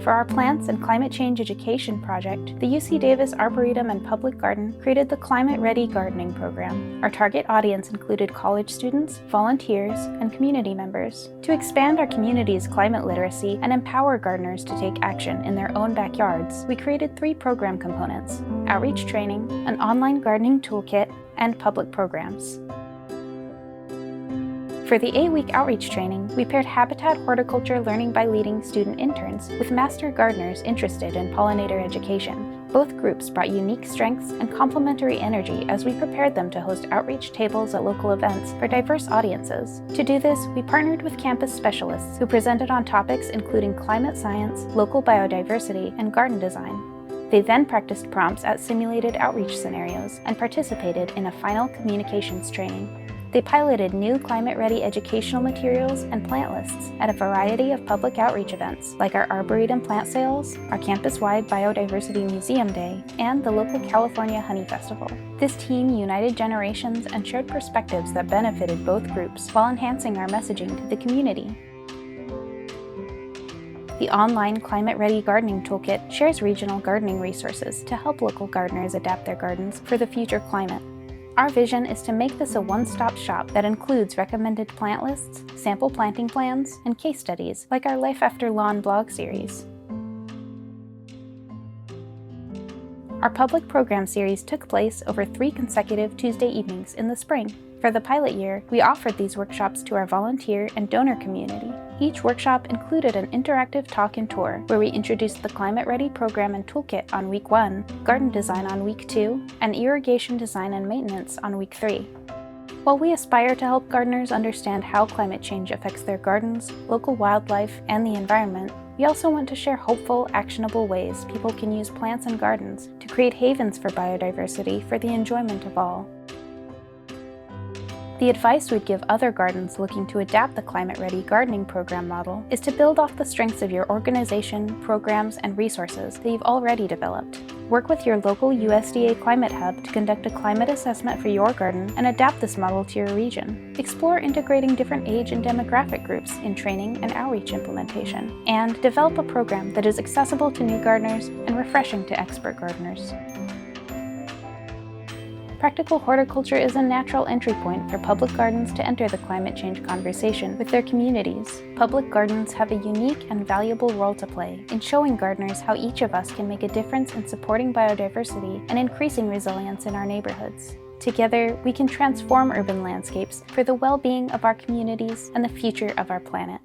For our plants and climate change education project, the UC Davis Arboretum and Public Garden created the Climate Ready Gardening Program. Our target audience included college students, volunteers, and community members. To expand our community's climate literacy and empower gardeners to take action in their own backyards, we created 3 program components: outreach training, an online gardening toolkit, and public programs. For the 8-week outreach training, we paired habitat horticulture learning by leading student interns with master gardeners interested in pollinator education. Both groups brought unique strengths and complementary energy as we prepared them to host outreach tables at local events for diverse audiences. To do this, we partnered with campus specialists who presented on topics including climate science, local biodiversity, and garden design. They then practiced prompts at simulated outreach scenarios and participated in a final communications training. They piloted new climate-ready educational materials and plant lists at a variety of public outreach events, like our Arboretum plant sales, our campus-wide Biodiversity Museum Day, and the local California Honey Festival. This team united generations and shared perspectives that benefited both groups while enhancing our messaging to the community. The online Climate Ready Gardening Toolkit shares regional gardening resources to help local gardeners adapt their gardens for the future climate. Our vision is to make this a one-stop shop that includes recommended plant lists, sample planting plans, and case studies, like our Life After Lawn blog series. Our public program series took place over 3 consecutive Tuesday evenings in the spring. For the pilot year, we offered these workshops to our volunteer and donor community. Each workshop included an interactive talk and tour where we introduced the Climate Ready program and toolkit on week 1, garden design on week 2, and irrigation design and maintenance on week 3. While we aspire to help gardeners understand how climate change affects their gardens, local wildlife, and the environment, we also want to share hopeful, actionable ways people can use plants and gardens to create havens for biodiversity for the enjoyment of all. The advice we'd give other gardens looking to adapt the Climate Ready Gardening Program model is to build off the strengths of your organization, programs, and resources that you've already developed. Work with your local USDA Climate Hub to conduct a climate assessment for your garden and adapt this model to your region. Explore integrating different age and demographic groups in training and outreach implementation. And develop a program that is accessible to new gardeners and refreshing to expert gardeners. Practical horticulture is a natural entry point for public gardens to enter the climate change conversation with their communities. Public gardens have a unique and valuable role to play in showing gardeners how each of us can make a difference in supporting biodiversity and increasing resilience in our neighborhoods. Together, we can transform urban landscapes for the well-being of our communities and the future of our planet.